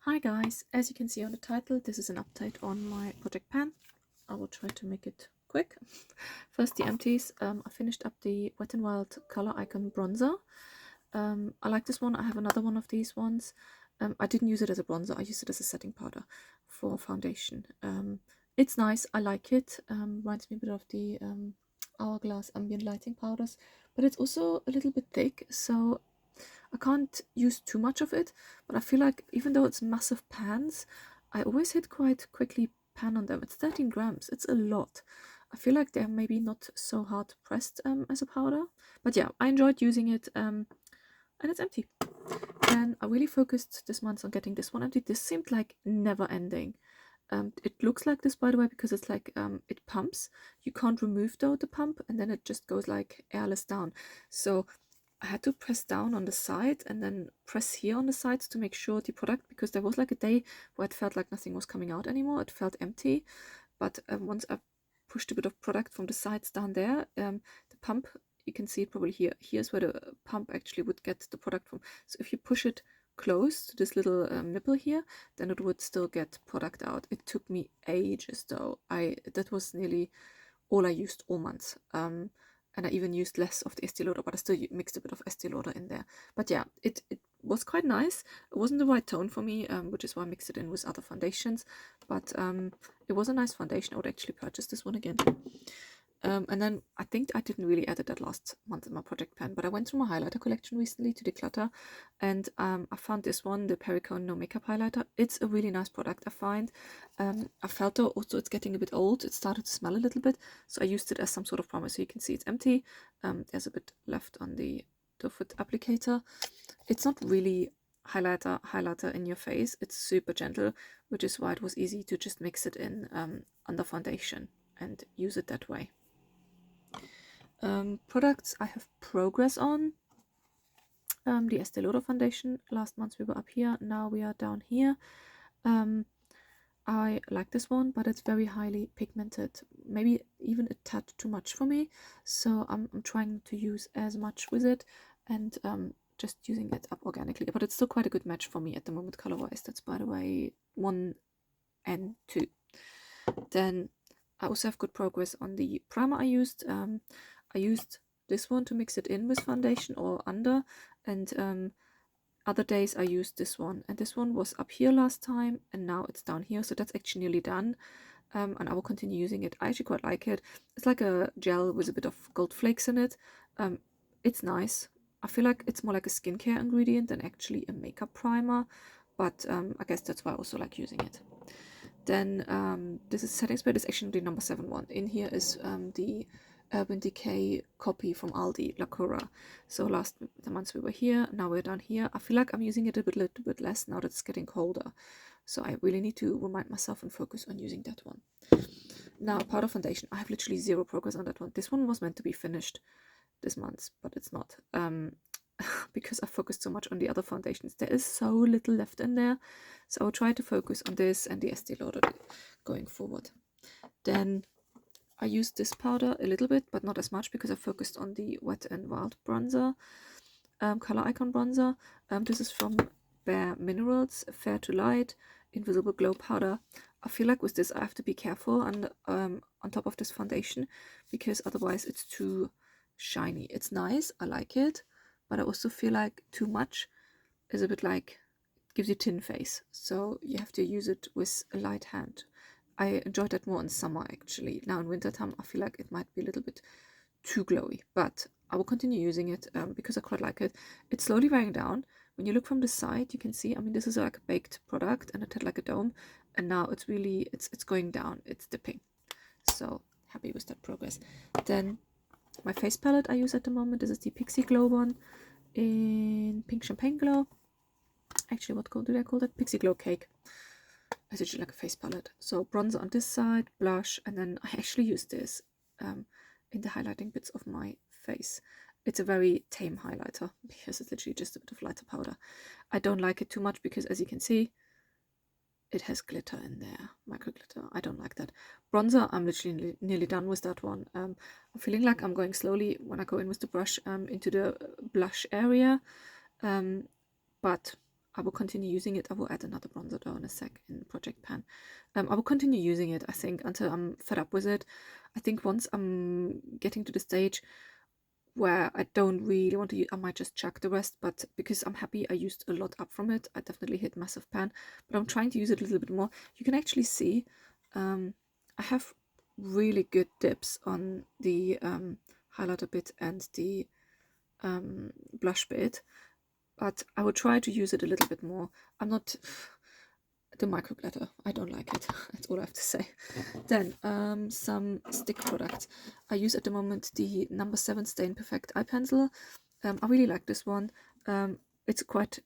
Hi guys, as you can see on the title, this is an update on my project pan. I will try to make it quick. First the empties. I finished up the Wet n Wild Color Icon Bronzer. I like this one. I have another one of these ones. I didn't use it as a bronzer, I used it as a setting powder for foundation. It's nice, I like it. Reminds me a bit of the Hourglass ambient lighting powders, but it's also a little bit thick, so I can't use too much of it, but I feel like even though it's massive pans, I always hit quite quickly pan on them. It's 13 grams, it's a lot. I feel like they're maybe not so hard pressed as a powder, but yeah, I enjoyed using it, and it's empty. And I really focused this month on getting this one empty. This seemed like never ending. It looks like this, by the way, because it's like it pumps. You can't remove though the pump, and then it just goes like airless down. So I had to press down on the side and then press here on the sides to make sure the product, because there was like a day where it felt like nothing was coming out anymore. It felt empty, but once I pushed a bit of product from the sides down there, the pump, you can see it probably here. Here's where the pump actually would get the product from. So if you push it close to this little nipple here, then it would still get product out. It took me ages though. That was nearly all I used all month. And I even used less of the Estee Lauder, but I still mixed a bit of Estee Lauder in there. But yeah, it was quite nice. It wasn't the right tone for me, which is why I mixed it in with other foundations. But it was a nice foundation. I would actually purchase this one again. And then I think I didn't really edit that last month in my project pan, but I went through my highlighter collection recently to declutter, and I found this one, the Perricone No Makeup Highlighter. It's a really nice product, I find. I felt though also it's getting a bit old. It started to smell a little bit, so I used it as some sort of primer. So you can see it's empty. There's a bit left on the doe foot applicator. It's not really highlighter in your face. It's super gentle, which is why it was easy to just mix it in under foundation and use it that way. Products I have progress on. The Estee Lauder foundation. Last month we were up here, now we are down here. I like this one, but it's very highly pigmented, maybe even a tad too much for me, so I'm trying to use as much with it and just using it up organically, but it's still quite a good match for me at the moment color wise. That's, by the way, 1 and 2. Then I also have good progress on the primer I used. I used this one to mix it in with foundation or under, and other days I used this one, and this one was up here last time and now it's down here, so that's actually nearly done. And I will continue using it. I actually quite like it. It's like a gel with a bit of gold flakes in it. It's nice. I feel like it's more like a skincare ingredient than actually a makeup primer, but I guess that's why I also like using it. Then this is setting spray. This is actually the number 7 one. In here is the Urban Decay copy from Aldi, La Cura. So the months we were here, now we're down here. I feel like I'm using it a little bit less now that it's getting colder. So I really need to remind myself and focus on using that one. Now, powder foundation. I have literally zero progress on that one. This one was meant to be finished this month, but it's not. Because I focused so much on the other foundations. There is so little left in there. So I'll try to focus on this and the Estee Lauder going forward. Then I used this powder a little bit, but not as much, because I focused on the Wet n Wild bronzer, Color Icon bronzer. This is from Bare Minerals, Fair to Light, Invisible Glow Powder. I feel like with this I have to be careful on top of this foundation, because otherwise it's too shiny. It's nice, I like it, but I also feel like too much is a bit like, gives you tin face, so you have to use it with a light hand. I enjoyed that more in summer actually. Now in winter time I feel like it might be a little bit too glowy, but I will continue using it because I quite like it. It's slowly wearing down. When you look from the side, you can see, I mean, this is like a baked product and it had like a dome, and now it's really, it's going down, it's dipping. So happy with that progress. Then my face palette I use at the moment, this is the Pixie Glow one in Pink Champagne Glow. Actually, what do they call that? Pixie Glow Cake. It's actually like a face palette. So bronzer on this side, blush, and then I actually use this in the highlighting bits of my face. It's a very tame highlighter because it's literally just a bit of lighter powder. I don't like it too much because, as you can see, it has glitter in there, micro glitter. I don't like that. Bronzer, I'm literally nearly done with that one. I'm feeling like I'm going slowly when I go in with the brush into the blush area, but I will continue using it. I will add another bronzer though in a sec in Project Pan. I will continue using it, I think, until I'm fed up with it. I think once I'm getting to the stage where I don't really want to use, I might just chuck the rest, but because I'm happy I used a lot up from it, I definitely hit massive pan, but I'm trying to use it a little bit more. You can actually see I have really good dips on the highlighter bit and the blush bit, but I will try to use it a little bit more. I'm not the micro glitter, I don't like it. That's all I have to say. Then some stick products. I use at the moment the No. 7 Stain Perfect eye pencil. I really like this one. It's quite,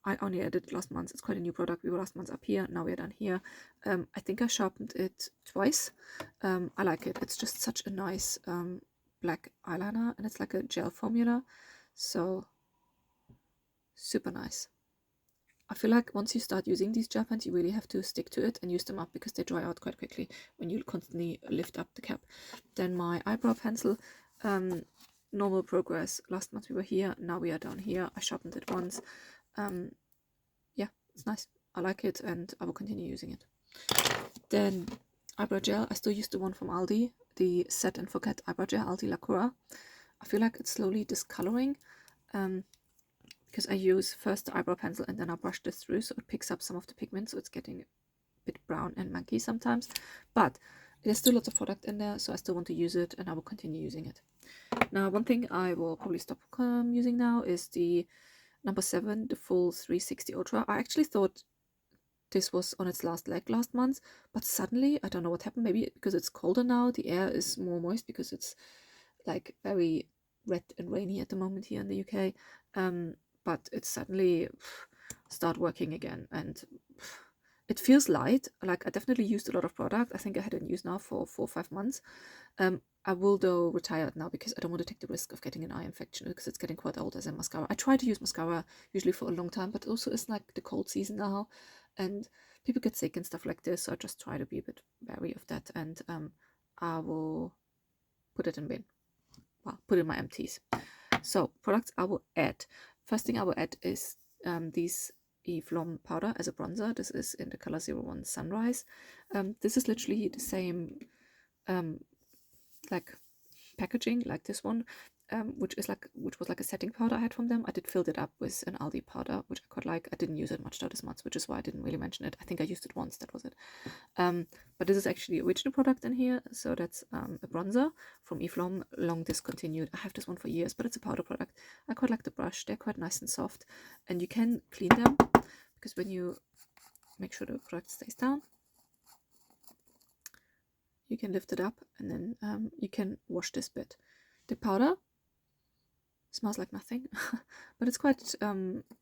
I only added it last month. It's quite a new product. We were last month up here, now we're down here. I think I sharpened it twice. I like it. It's just such a nice black eyeliner, and it's like a gel formula, so super nice. I feel like once you start using these gel pens, you really have to stick to it and use them up because they dry out quite quickly when you constantly lift up the cap. Then my eyebrow pencil, normal progress. Last month we were here, now we are down here. I sharpened it once. Yeah, it's nice. I like it and I will continue using it. Then eyebrow gel. I still use the one from Aldi, the Set and Forget eyebrow gel, Aldi Lacura. I feel like it's slowly discoloring. Because I use first the eyebrow pencil and then I brush this through, so it picks up some of the pigment, so it's getting a bit brown and manky sometimes. But there's still lots of product in there, so I still want to use it and I will continue using it. Now, one thing I will probably stop using now is the No. 7, the Full 360 Ultra. I actually thought this was on its last leg last month, but suddenly, I don't know what happened, maybe because it's colder now, the air is more moist because it's like very red and rainy at the moment here in the UK. But it suddenly start working again, and it feels light. Like I definitely used a lot of product. I think I had it in use now for 4 or 5 months. I will though retire it now because I don't want to take the risk of getting an eye infection because it's getting quite old as a mascara. I try to use mascara usually for a long time, but also it's like the cold season now and people get sick and stuff like this, so I just try to be a bit wary of that, and I will put it in bin. Well, put in my empties. So products I will add. First thing I will add is these Eve Lom powder as a bronzer. This is in the color 01 Sunrise. This is literally the same like packaging like this one, which was like a setting powder I had from them. I did fill it up with an Aldi powder, which I quite like. I didn't use it much though this month, which is why I didn't really mention it. I think I used it once, that was it. But this is actually the original product in here. So that's a bronzer from Eve Lom, long discontinued. I have this one for years, but it's a powder product. I quite like the brush. They're quite nice and soft, and you can clean them because when you make sure the product stays down, you can lift it up and then you can wash this bit. The powder smells like nothing, but it's quite,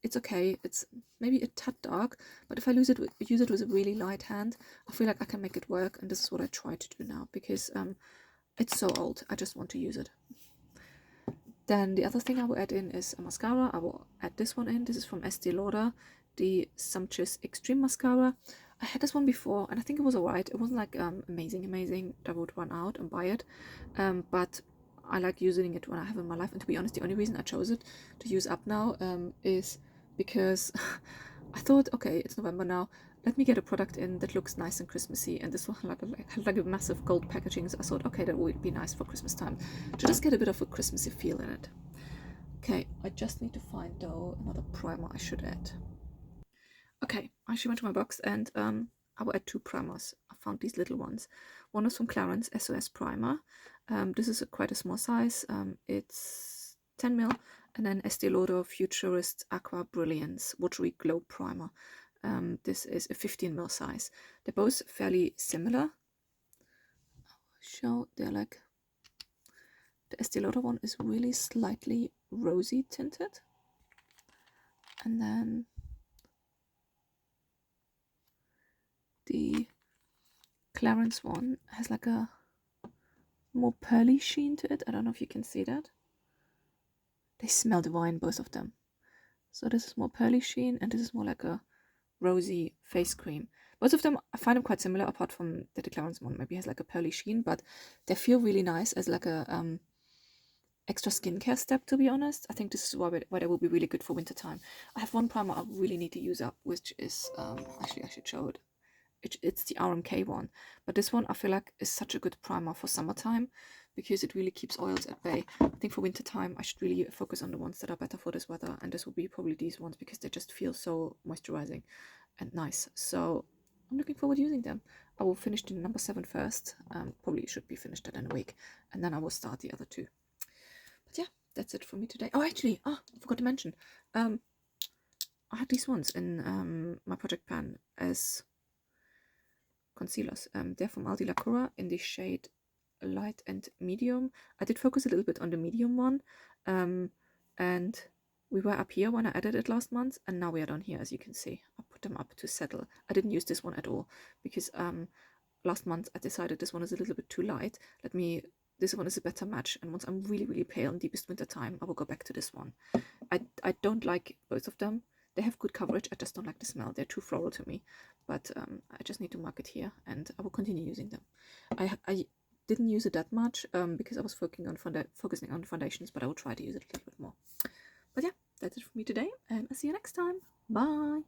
it's okay. It's maybe a tad dark, but if I use it with a really light hand, I feel like I can make it work, and this is what I try to do now because it's so old. I just want to use it. Then the other thing I will add in is a mascara. I will add this one in. This is from Estee Lauder, the Sumptuous Extreme Mascara. I had this one before and I think it was alright. It wasn't like amazing that I would run out and buy it, but I like using it when I have it in my life. And to be honest, the only reason I chose it to use up now is because I thought, okay, it's November now, let me get a product in that looks nice and Christmassy, and this one had like a massive gold packaging, so I thought, okay, that would be nice for Christmas time to just get a bit of a Christmassy feel in it. Okay, I just need to find though another primer I should add. Okay, I actually went to my box and I will add 2 primers. I found these little ones. One is from Clarins SOS Primer. This is quite a small size. It's 10 ml, and then Estee Lauder Futurist Aqua Brilliance Watery Glow Primer. This is a 15 ml size. They're both fairly similar. They're like, the Estee Lauder one is really slightly rosy tinted, and then the Clarins one has like a more pearly sheen to it. I don't know if you can see that. They smell divine, both of them. So this is more pearly sheen, and this is more like a rosy face cream. Both of them, I find them quite similar, apart from that the Clarins one maybe has like a pearly sheen, but they feel really nice as like a extra skincare step, to be honest. I think this is why they will be really good for winter time. I have one primer I really need to use up, which is actually I should show it. It's the RMK one, but this one I feel like is such a good primer for summertime because it really keeps oils at bay. I think for winter time I should really focus on the ones that are better for this weather, and this will be probably these ones because they just feel so moisturizing and nice. So I'm looking forward to using them. I will finish the number 7 first. Probably should be finished in a week, and then I will start the other two. But yeah, that's it for me today. Oh, actually, I forgot to mention, I had these ones in my project pan as concealers. They're from Aldi Lacura in the shade light and medium. I did focus a little bit on the medium one, and we were up here when I added it last month, and now we are down here, as you can see. I put them up to settle. I didn't use this one at all because last month I decided this one is a little bit too light. This one is a better match, and once I'm really, really pale in deepest winter time, I will go back to this one. I don't like both of them. They have good coverage, I just don't like the smell. They're too floral to me, but I just need to mark it here, and I will continue using them. I didn't use it that much because I was focusing on foundations, but I will try to use it a little bit more. But yeah, that's it for me today, and I'll see you next time. Bye!